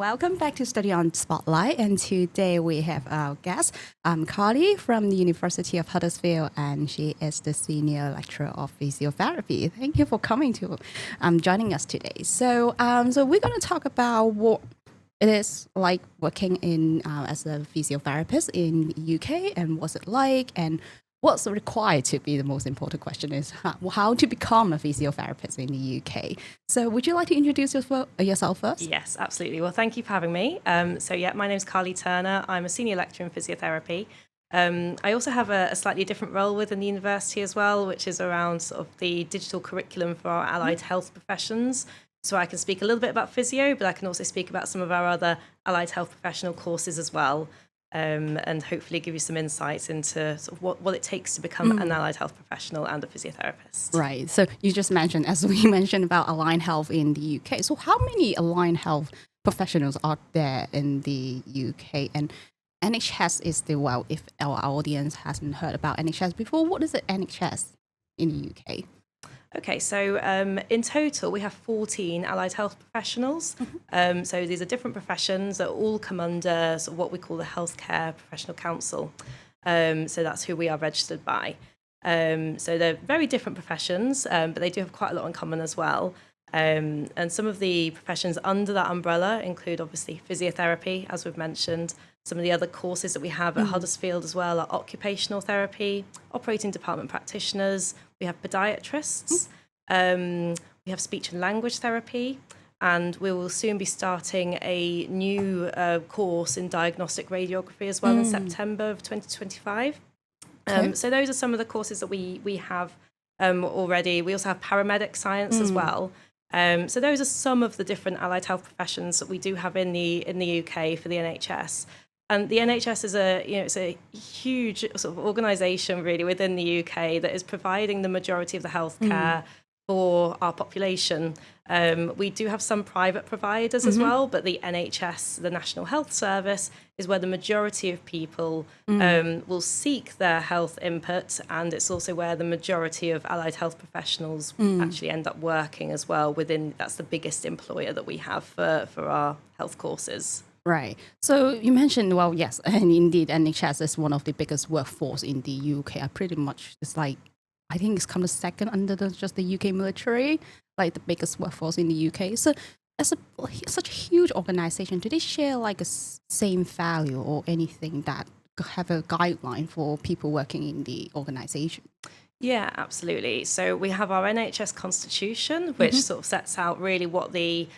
welcome back to Study on Spotlight. And today we have our guest, Carley from the University of Huddersfield, and she is the Senior Lecturer of Physiotherapy. Thank you for coming to joining us today. So we're going to talk about what it is like working in as a physiotherapist in the UK, and what's it like, and what's required to be the most important question is how to become a physiotherapist in the UK. So would you like to introduce yourself first? Yes, absolutely. Well, thank you for having me. My name is Carley Turner. I'm a senior lecturer in physiotherapy. I also have a slightly different role within the university as well, which is around sort of the digital curriculum for our allied health professions. So I can speak a little bit about physio, but I can also speak about some of our other allied health professional courses as well. And hopefully give you some insights into sort of what it takes to become an allied health professional and a physiotherapist. Right. So you just mentioned, as we mentioned, about allied health in the UK. So how many allied health professionals are there in the UK? And NHS is if our audience hasn't heard about NHS before, what is the NHS in the UK? Okay, so in total, we have 14 allied health professionals. So these are different professions that all come under sort of what we call the Healthcare Professional Council. So that's who we are registered by. So they're very different professions, but they do have quite a lot in common as well. And some of the professions under that umbrella include, obviously, physiotherapy, as we've mentioned. Some of the other courses that we have at Huddersfield as well are occupational therapy, operating department practitioners. We have podiatrists. We have speech and language therapy. And we will soon be starting a new course in diagnostic radiography as well in September of 2025. Okay. So those are some of the courses that we have already. We also have paramedic science as well. So those are some of the different allied health professions that we do have in the UK for the NHS. And the NHS is it's a huge sort of organisation really within the UK that is providing the majority of the healthcare for our population. We do have some private providers as well, but the NHS, the National Health Service, is where the majority of people will seek their health input, and it's also where the majority of allied health professionals actually end up working as well that's the biggest employer that we have for our health courses. Right. So you mentioned, well, yes, and indeed, NHS is one of the biggest workforce in the UK. I think it's come second under just the UK military, like the biggest workforce in the UK. So as such a huge organization, do they share like a same value or anything that have a guideline for people working in the organization? Yeah, absolutely. So we have our NHS constitution, which sort of sets out really what the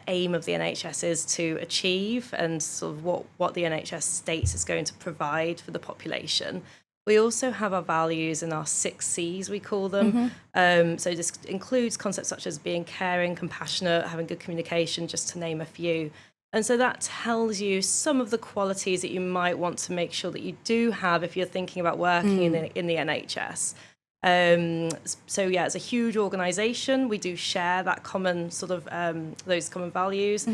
aim of the NHS is to achieve and sort of what the NHS states is going to provide for the population. We also have our values and our 6 C's, we call them. So this includes concepts such as being caring, compassionate, having good communication, just to name a few. And so that tells you some of the qualities that you might want to make sure that you do have if you're thinking about working in the NHS. So yeah, it's a huge organisation. We do share that common sort of those common values.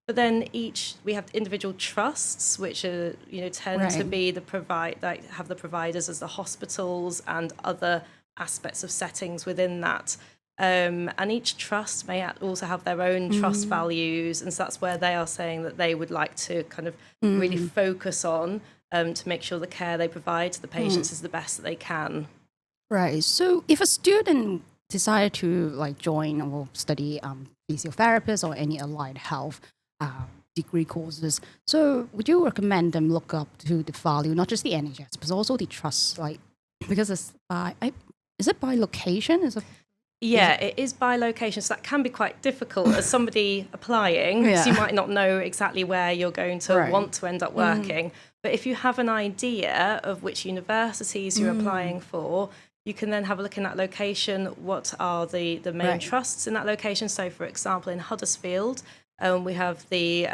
But then we have individual trusts, which are tend to be have the providers as the hospitals and other aspects of settings within that. And each trust may also have their own trust values, and so that's where they are saying that they would like to kind of really focus on to make sure the care they provide to the patients is the best that they can. Right. So if a student decided to join or study physiotherapist or any allied health degree courses, so would you recommend them look up to the value, not just the NHS, but also the trust, because it's is it by location? It is by location, so that can be quite difficult as somebody applying, because you might not know exactly where you're going to want to end up working. But if you have an idea of which universities you're applying for, you can then have a look in that location. What are the main trusts in that location? So, for example, in Huddersfield, we have the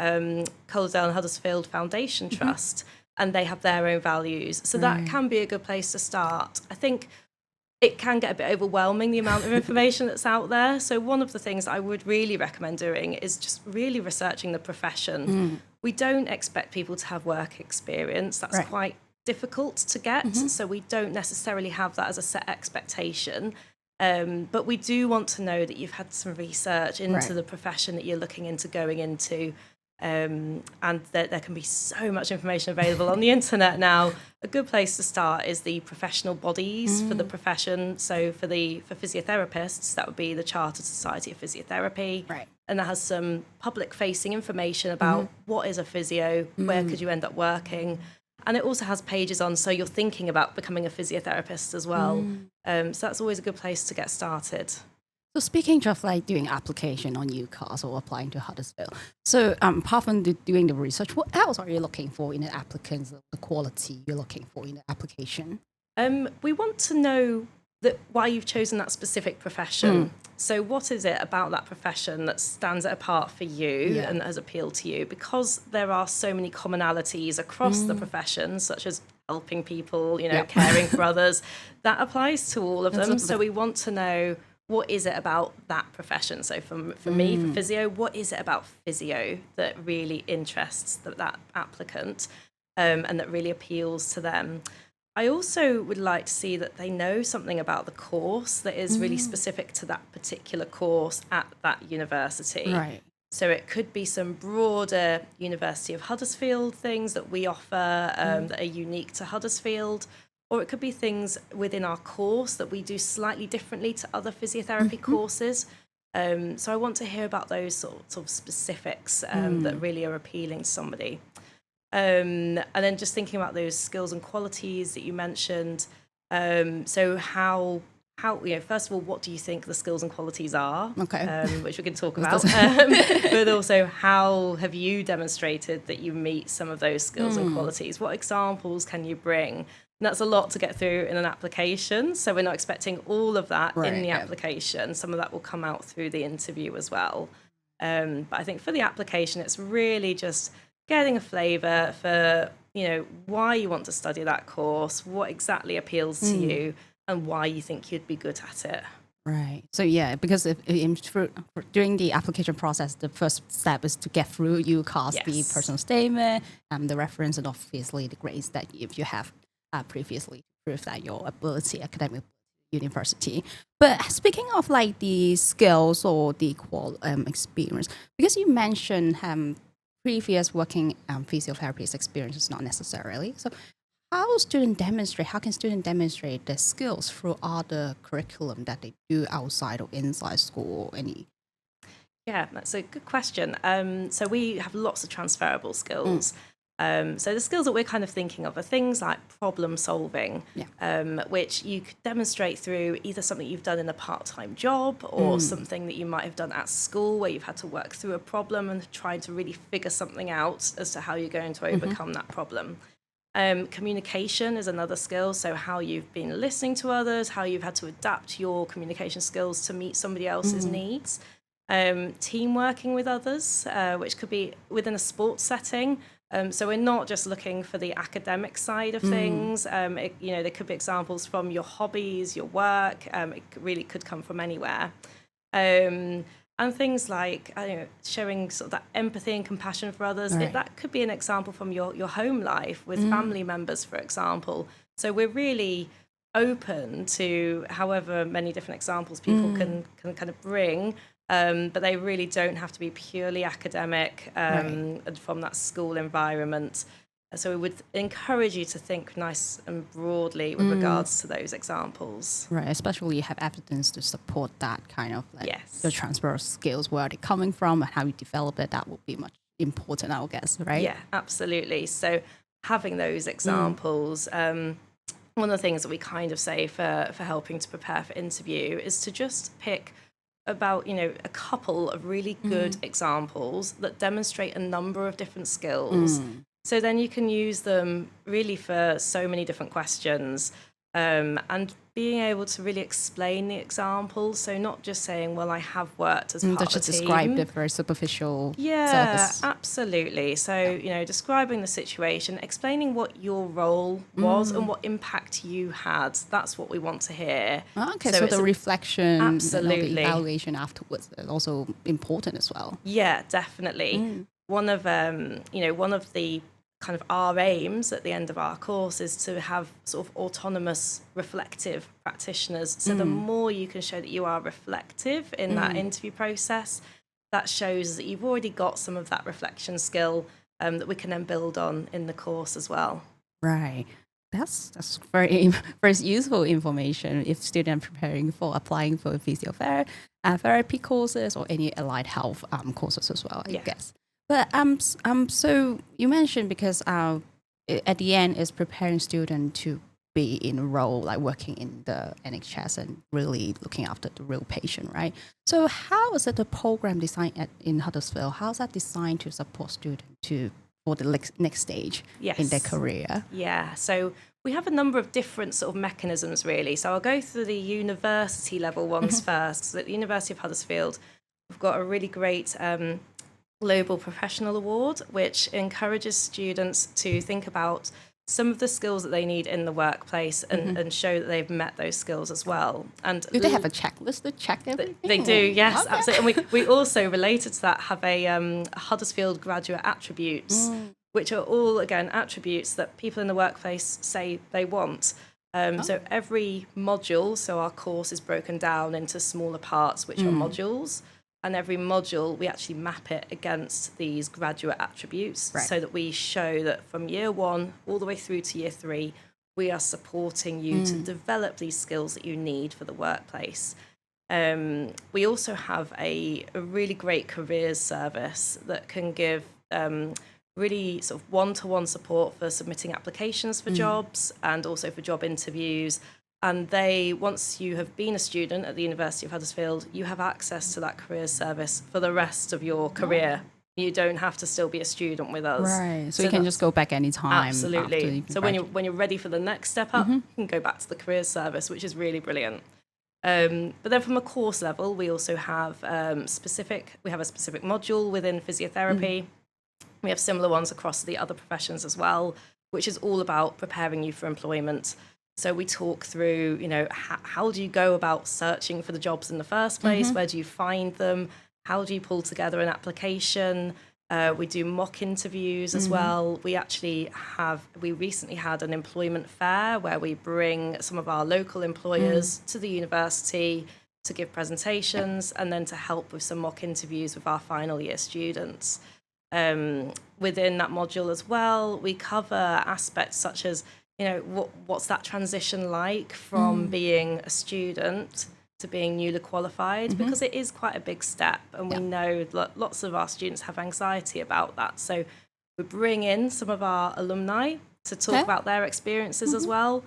Colesdale and Huddersfield Foundation Trust, and they have their own values. So that can be a good place to start. I think it can get a bit overwhelming, the amount of information that's out there. So one of the things I would really recommend doing is just really researching the profession. We don't expect people to have work experience. That's quite difficult to get. So we don't necessarily have that as a set expectation. But we do want to know that you've had some research into the profession that you're looking into going into. And there can be so much information available on the internet now. A good place to start is the professional bodies for the profession. So for physiotherapists, that would be the Chartered Society of Physiotherapy. Right. And that has some public-facing information about what is a physio, where could you end up working. And it also has pages on, so you're thinking about becoming a physiotherapist as well. So that's always a good place to get started. So speaking of like doing application on UCAS or applying to Huddersfield, so apart from doing the research, what else are you looking for in the applicants, the quality you're looking for in the application? We want to know why you've chosen that specific profession. So what is it about that profession that stands it apart for you and that has appealed to you? Because there are so many commonalities across the professions, such as helping people, caring for others, that applies to all of them. So we want to know, what is it about that profession? So for me, for physio, what is it about physio that really interests that applicant and that really appeals to them? I also would like to see that they know something about the course that is really specific to that particular course at that university. Right. So it could be some broader University of Huddersfield things that we offer that are unique to Huddersfield, or it could be things within our course that we do slightly differently to other physiotherapy courses. So I want to hear about those sorts of specifics that really are appealing to somebody. And then just thinking about those skills and qualities that you mentioned. So how first of all, what do you think the skills and qualities are? Okay. Which we can talk about. But also, how have you demonstrated that you meet some of those skills and qualities? What examples can you bring? And that's a lot to get through in an application. So we're not expecting all of that in the application. Some of that will come out through the interview as well. But I think for the application, it's really just getting a flavour for, why you want to study that course, what exactly appeals to you, and why you think you'd be good at it. Right. So because during the application process, the first step is to get through UCAS, the personal statement, the reference, and obviously the grades that if you have previously proved that your academic university. But speaking of like the skills or the experience, because you mentioned previous working physiotherapist experience is not necessarily. So how can students demonstrate their skills through other curriculum that they do outside or inside school or any? Yeah, that's a good question. So we have lots of transferable skills. So the skills that we're kind of thinking of are things like problem solving, which you could demonstrate through either something you've done in a part-time job or something that you might have done at school where you've had to work through a problem and trying to really figure something out as to how you're going to overcome that problem. Communication is another skill, so how you've been listening to others, how you've had to adapt your communication skills to meet somebody else's needs. Team working with others, which could be within a sports setting. So we're not just looking for the academic side of things. There could be examples from your hobbies, your work. It really could come from anywhere. And things like showing sort of that empathy and compassion for others. Right. That could be an example from your home life with family members, for example. So we're really open to however many different examples people can kind of bring. But they really don't have to be purely academic and from that school environment. So we would encourage you to think nice and broadly with regards to those examples. Right, especially you have evidence to support that kind of like Yes. your transfer skills, where they're coming from and how you develop it. That would be much important, I would guess, right? Yeah, absolutely. So having those examples, one of the things that we kind of say for helping to prepare for interview is to just pick about a couple of really good examples that demonstrate a number of different skills. So then you can use them really for so many different questions, and being able to really explain the examples. So not just saying, well, I have worked as part of a team. Describe the very superficial surface. Absolutely. So, describing the situation, explaining what your role was and what impact you had. That's what we want to hear. Okay, so the reflection, absolutely, the evaluation afterwards is also important as well. Yeah, definitely. One of the kind of our aims at the end of our course is to have sort of autonomous reflective practitioners. So the more you can show that you are reflective in that interview process, that shows that you've already got some of that reflection skill that we can then build on in the course as well. Right. That's very very useful information if students preparing for applying for physiotherapy courses or any allied health courses as well, I guess. But so you mentioned because at the end is preparing students to be in a role like working in the NHS and really looking after the real patient, right? So how is it the program designed in Huddersfield? How is that designed to support students for the next stage in their career? Yeah, so we have a number of different sort of mechanisms really. So I'll go through the university level ones first. So at the University of Huddersfield, we've got a really great Global Professional Award, which encourages students to think about some of the skills that they need in the workplace and show that they've met those skills as well. And do they have a checklist to check everything? They do, yes, okay. Absolutely. And we also, related to that, have a Huddersfield graduate attributes, which are all, again, attributes that people in the workplace say they want. So every module, so our course is broken down into smaller parts, which are modules. And every module, we actually map it against these graduate attributes so that we show that from year 1 all the way through to year 3, we are supporting you to develop these skills that you need for the workplace. We also have a really great careers service that can give really sort of one-to-one support for submitting applications for jobs and also for job interviews. And once you have been a student at the University of Huddersfield, you have access to that careers service for the rest of your career. You don't have to still be a student with us. Right. So you can just go back anytime. Absolutely. So when you're ready for the next step up, you can go back to the careers service, which is really brilliant. But then from a course level, we also have a specific module within physiotherapy. We have similar ones across the other professions as well, which is all about preparing you for employment. So we talk through, how do you go about searching for the jobs in the first place? Where do you find them? How do you pull together an application? We do mock interviews as well. We recently had an employment fair where we bring some of our local employers to the university to give presentations and then to help with some mock interviews with our final year students. Within that module as well, we cover aspects such as what's that transition like from being a student to being newly qualified, because it is quite a big step, and we know that lots of our students have anxiety about that. So we bring in some of our alumni to talk about their experiences as well,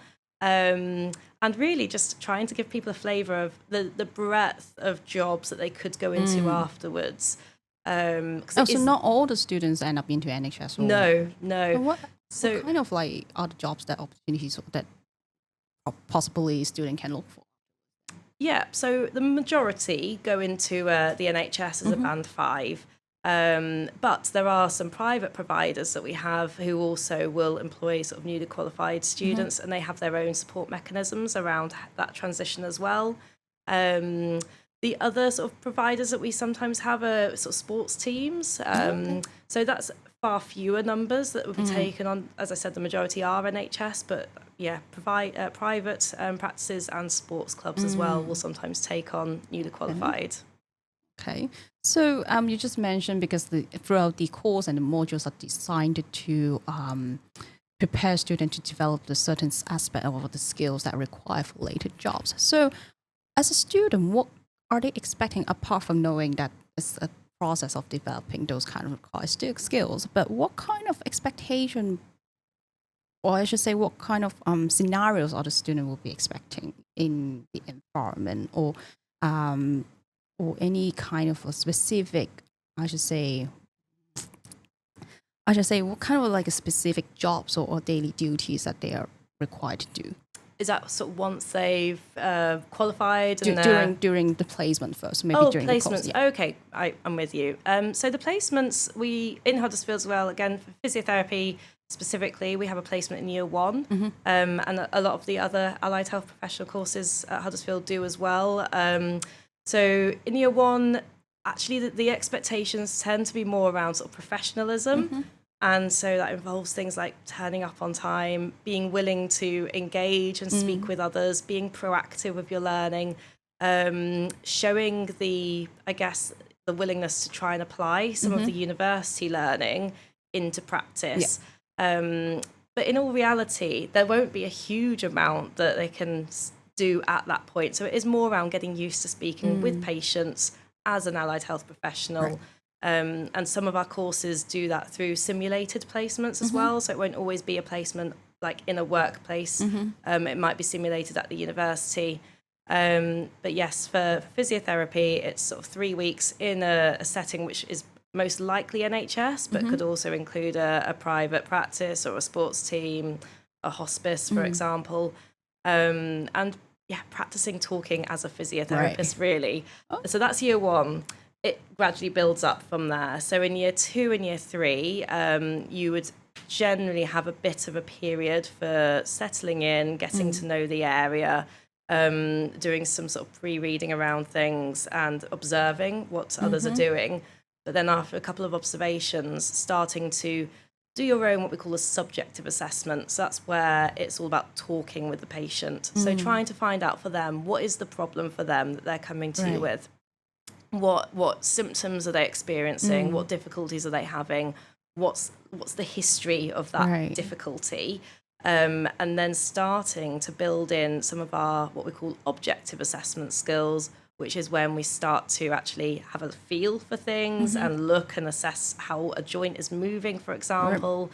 and really just trying to give people a flavour of the breadth of jobs that they could go into afterwards. So not all the students end up into NHS? No. So what kind of are the jobs that opportunities that possibly a student can look for? Yeah, so the majority go into the NHS as a band 5, but there are some private providers that we have who also will employ sort of newly qualified students, and they have their own support mechanisms around that transition as well. The other sort of providers that we sometimes have are sort of sports teams. So that's far fewer numbers that would be taken on. As I said, the majority are NHS, but private practices and sports clubs as well will sometimes take on newly qualified. Okay. So you just mentioned because throughout the course and the modules are designed to prepare students to develop the certain aspect of the skills that are required for later jobs. So as a student, what are they expecting apart from knowing that it's a process of developing those kind of required skills? But what kind of expectation, or I should say, what kind of scenarios are the student will be expecting in the environment, or any kind of a specific, I should say, what kind of a specific jobs or daily duties that they are required to do? Is that sort of once they've qualified? During the placement first, maybe during placements. the course. Okay, I'm with you. So the placements, in Huddersfield as well, again, for physiotherapy specifically, we have a placement in year 1, and a lot of the other allied health professional courses at Huddersfield do as well. So in year 1, actually the expectations tend to be more around sort of professionalism. And so that involves things like turning up on time, being willing to engage and speak with others, being proactive with your learning, showing the the willingness to try and apply some of the university learning into practice. But in all reality, there won't be a huge amount that they can do at that point. So it is more around getting used to speaking with patients as an allied health professional. And some of our courses do that through simulated placements as well. So it won't always be a placement like in a workplace. It might be simulated at the university. But yes, for physiotherapy, it's sort of 3 weeks in a setting which is most likely NHS, but could also include a private practice or a sports team, a hospice, for example. And yeah, practicing talking as a physiotherapist, really. So that's year 1. It gradually builds up from there. So in year 2 and year 3, you would generally have a bit of a period for settling in, getting to know the area, doing some sort of pre-reading around things and observing what others are doing. But then after a couple of observations, starting to do your own what we call a subjective assessment. So that's where it's all about talking with the patient. So trying to find out for them, what is the problem for them that they're coming to you with? What symptoms are they experiencing? What difficulties are they having? What's the history of that difficulty? And then starting to build in some of our what we call objective assessment skills, which is when we start to actually have a feel for things and look and assess how a joint is moving, for example,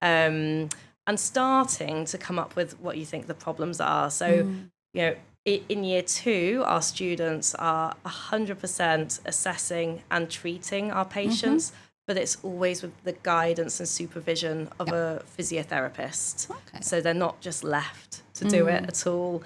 and starting to come up with what you think the problems are. So, you know, in year 2, our students are 100% assessing and treating our patients, but it's always with the guidance and supervision of a physiotherapist. So they're not just left to do it at all.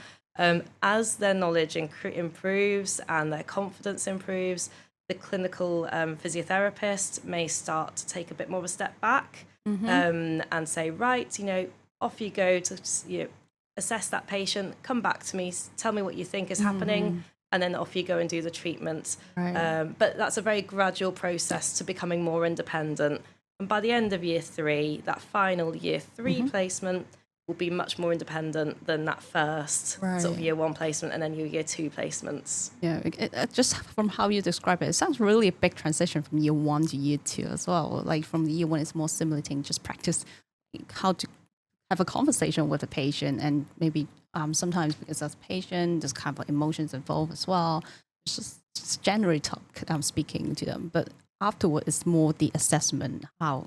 As their knowledge improves and their confidence improves, the clinical physiotherapist may start to take a bit more of a step back and say, right, you know, off you go to assess that patient, come back to me, tell me what you think is happening, and then off you go and do the treatment. But that's a very gradual process to becoming more independent. And by the end of year 3, that final year 3 placement will be much more independent than that first sort of year 1 placement and then your year 2 placements. Yeah, just from how you describe it, it sounds really a big transition from year 1 to year 2 as well. Like from year 1, it's more simulating, just practice how to have a conversation with the patient, and maybe sometimes because as a patient, there's kind of emotions involved as well. It's just generally speaking to them. But afterward, it's more the assessment, how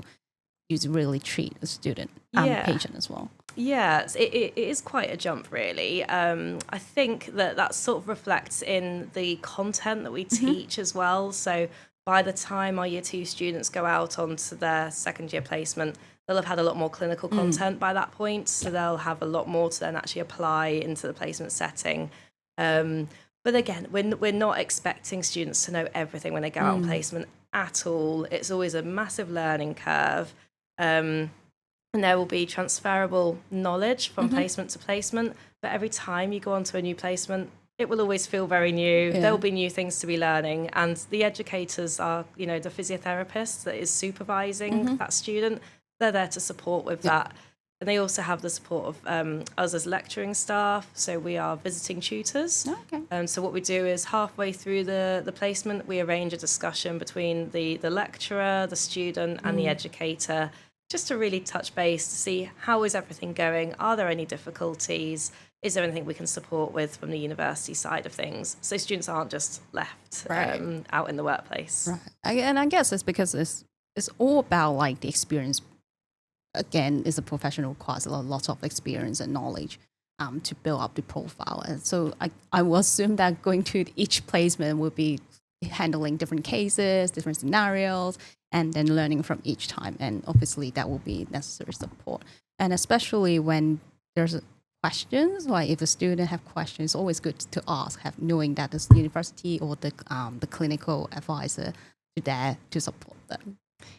you really treat a student and patient as well. Yeah, it is quite a jump, really. I think that sort of reflects in the content that we teach as well. So by the time our year 2 students go out onto their second year placement, they'll have had a lot more clinical content by that point. So they'll have a lot more to then actually apply into the placement setting. But again, we're not expecting students to know everything when they go out on placement at all. It's always a massive learning curve. And there will be transferable knowledge from placement to placement. But every time you go onto a new placement, it will always feel very new. There will be new things to be learning. And the educators are, you know, the physiotherapist that is supervising that student. They're there to support with that. And they also have the support of us as lecturing staff. So we are visiting tutors. So what we do is halfway through the placement, we arrange a discussion between the lecturer, the student and the educator, just to really touch base to see how is everything going? Are there any difficulties? Is there anything we can support with from the university side of things? So students aren't just left out in the workplace. And I guess it's because it's all about like the experience. Again, is a professional requires a lot of experience and knowledge to build up the profile. And so I will assume that going to each placement will be handling different cases, different scenarios, and then learning from each time. And obviously that will be necessary support. And especially when there's questions, like if a student have questions, it's always good to ask, knowing that the university or the clinical advisor is there to support them.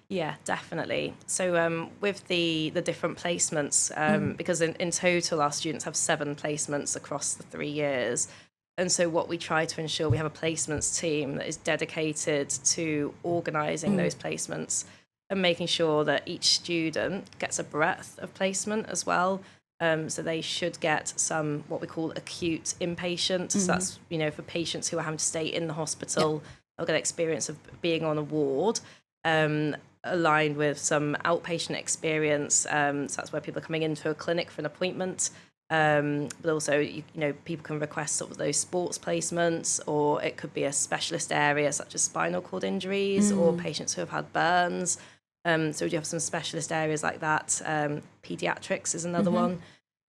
Yeah, definitely. So with the different placements, because in total our students have 7 placements across the 3 years. And so what we try to ensure, we have a placements team that is dedicated to organising those placements and making sure that each student gets a breadth of placement as well. So they should get some what we call acute inpatient. So that's, you know, for patients who are having to stay in the hospital. they'll get experience of being on a ward, aligned with some outpatient experience. So that's where people are coming into a clinic for an appointment. But also, people can request sort of those sports placements, or it could be a specialist area such as spinal cord injuries or patients who have had burns. So we do have some specialist areas like that. Pediatrics is another one.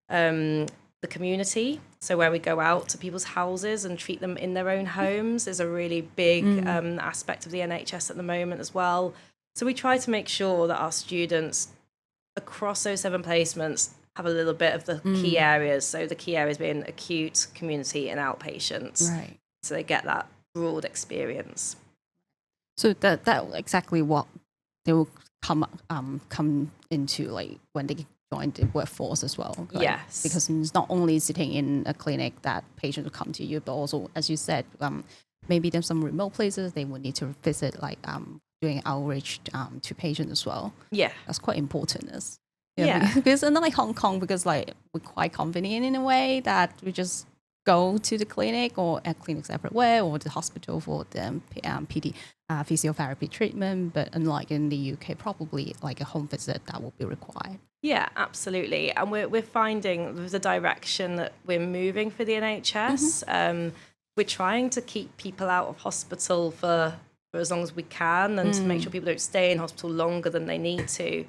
The community, so where we go out to people's houses and treat them in their own homes, is a really big aspect of the NHS at the moment as well. So we try to make sure that our students across those 7 placements have a little bit of the key areas. So the key areas being acute, community, and outpatients. Right. So they get that broad experience. So that exactly what they will come into, like when they join the workforce as well. Right? Yes. Because it's not only sitting in a clinic that patients will come to you, but also, as you said, maybe there's some remote places they will need to visit, like doing outreach to patients as well. Yeah. That's quite important. Yeah. Because unlike Hong Kong, because like we're quite convenient in a way that we just go to the clinic or at clinics everywhere or the hospital for the physiotherapy treatment. But unlike in the UK, probably like a home visit that will be required. Yeah, absolutely. And we're finding the direction that we're moving for the NHS. We're trying to keep people out of hospital for as long as we can, and to make sure people don't stay in hospital longer than they need to.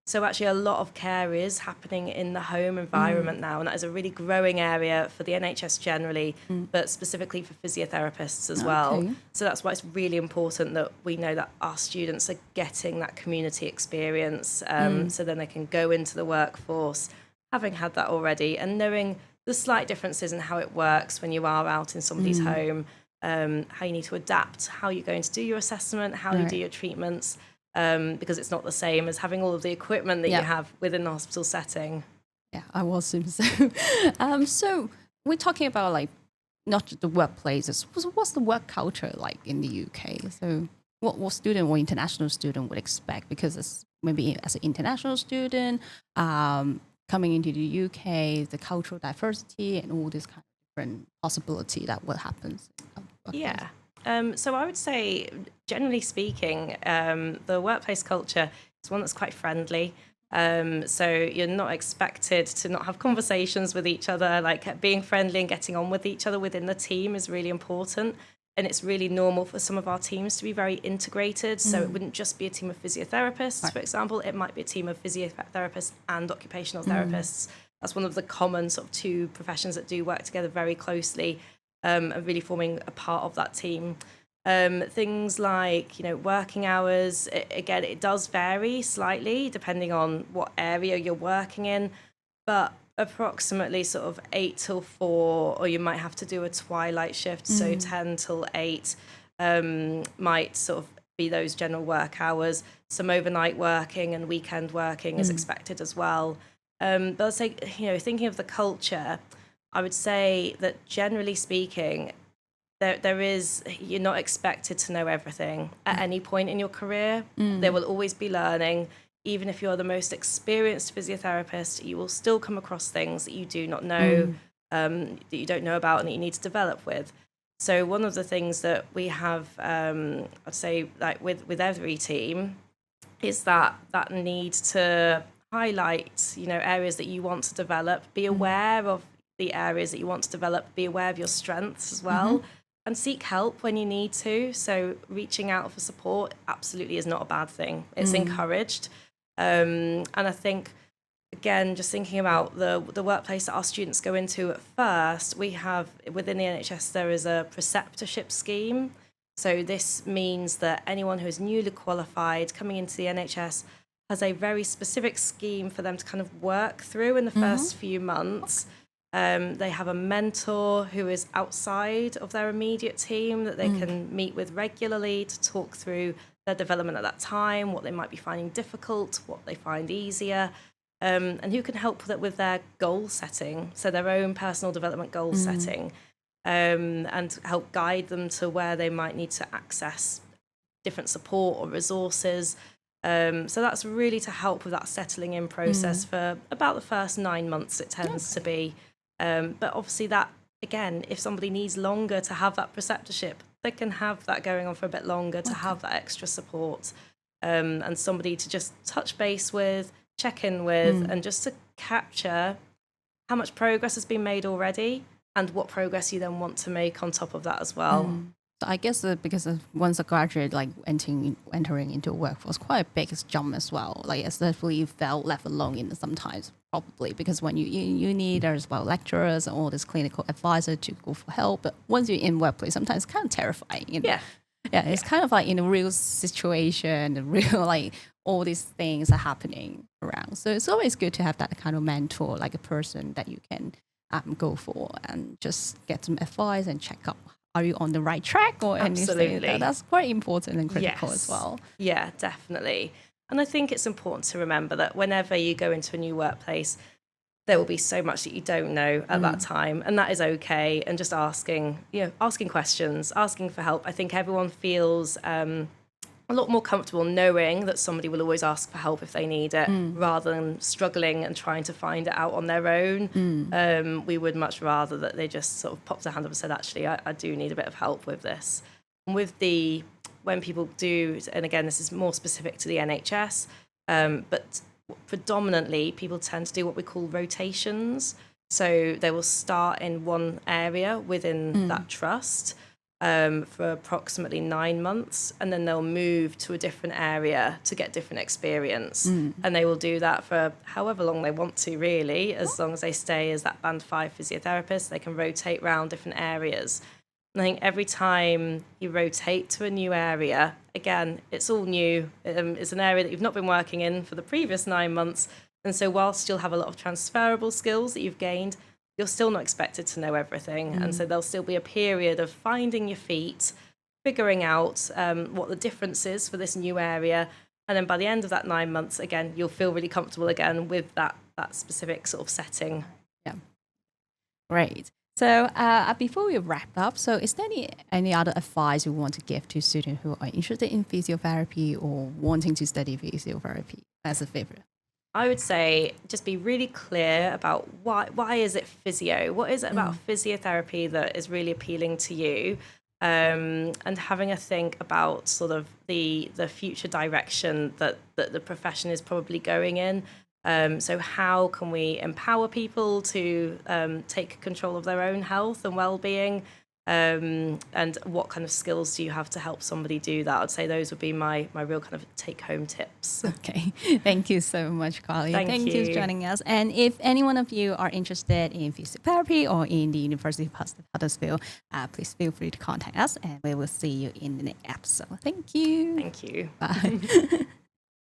So actually a lot of care is happening in the home environment now, and that is a really growing area for the NHS generally, but specifically for physiotherapists as well. So that's why it's really important that we know that our students are getting that community experience, so then they can go into the workforce having had that already and knowing the slight differences in how it works when you are out in somebody's home, how you need to adapt, how you're going to do your assessment, how you do your treatments, because it's not the same as having all of the equipment that you have within the hospital setting. Yeah, I will assume so. So we're talking about like not just the workplaces. What's the work culture like in the UK? So what student or international student would expect? Because it's maybe as an international student coming into the UK, the cultural diversity and all this kind of different possibility that will happen. Yeah. So I would say, generally speaking, the workplace culture is one that's quite friendly. So you're not expected to not have conversations with each other. Like being friendly and getting on with each other within the team is really important. And it's really normal for some of our teams to be very integrated. So it wouldn't just be a team of physiotherapists, for example. It might be a team of physiotherapists and occupational therapists. That's one of the common sort of 2 professions that do work together very closely. And really forming a part of that team. Things like, working hours, again, it does vary slightly depending on what area you're working in, but approximately sort of 8 till 4, or you might have to do a twilight shift, so 10 till 8 might sort of be those general work hours. Some overnight working and weekend working is expected as well. But I'd say, thinking of the culture, I would say that generally speaking, you're not expected to know everything at any point in your career. There will always be learning. Even if you're the most experienced physiotherapist, you will still come across things that you do not know, that you don't know about and that you need to develop with. So one of the things that we have, I'd say, like with every team, is that need to highlight, areas that you want to develop, be aware of the areas that you want to develop, be aware of your strengths as well, and seek help when you need to. So reaching out for support absolutely is not a bad thing. It's encouraged. And I think, again, just thinking about the workplace that our students go into at first, we have, within the NHS, there is a preceptorship scheme. So this means that anyone who is newly qualified coming into the NHS has a very specific scheme for them to kind of work through in the first few months. They have a mentor who is outside of their immediate team that they can meet with regularly to talk through their development at that time, what they might be finding difficult, what they find easier, and who can help with their goal setting, so their own personal development goal setting, and help guide them to where they might need to access different support or resources. So that's really to help with that settling in process for about the first 9 months, it tends to be. But obviously that, again, if somebody needs longer to have that preceptorship, they can have that going on for a bit longer, to have that extra support, and somebody to just touch base with, check in with, and just to capture how much progress has been made already and what progress you then want to make on top of that as well. So I guess because once a graduate, like entering into a workforce, quite a big jump as well. Like especially you felt left alone in sometimes, probably because when you need, there's well lecturers and all this clinical advisor to go for help. But once you're in workplace, sometimes it's kind of terrifying. You know? Yeah, it's kind of like in a real situation, a real like all these things are happening around. So it's always good to have that kind of mentor, like a person that you can go for and just get some advice and check up. Are you on the right track or anything? That's quite important and critical as well. Yeah, definitely. And I think it's important to remember that whenever you go into a new workplace, there will be so much that you don't know at that time, and that is okay. And just asking questions, asking for help. I think everyone feels a lot more comfortable knowing that somebody will always ask for help if they need it, rather than struggling and trying to find it out on their own. We would much rather that they just sort of popped their hand up and said, actually, I do need a bit of help with this. And when people do, and again, this is more specific to the NHS, but predominantly people tend to do what we call rotations. So they will start in one area within that trust for approximately 9 months, and then they'll move to a different area to get different experience. And they will do that for however long they want to, really, as long as they stay as that band 5 physiotherapist. They can rotate around different areas. And I think every time you rotate to a new area, again, it's all new. It's an area that you've not been working in for the previous 9 months. And so whilst you'll have a lot of transferable skills that you've gained, you're still not expected to know everything. And so there'll still be a period of finding your feet, figuring out what the difference is for this new area. And then by the end of that 9 months, again, you'll feel really comfortable again with that specific sort of setting. Yeah. Great. So before we wrap up, so is there any other advice you want to give to students who are interested in physiotherapy or wanting to study physiotherapy as a favorite? I would say just be really clear about why is it physio? What is it about physiotherapy that is really appealing to you? And having a think about sort of the future direction that the profession is probably going in. So how can we empower people to take control of their own health and well-being? And what kind of skills do you have to help somebody do that? I'd say those would be my real kind of take-home tips. Okay. Thank you so much, Carley. Thank you for joining us. And if any one of you are interested in physiotherapy or in the University of Huddersfield, please feel free to contact us and we will see you in the next episode. Thank you. Thank you. Bye.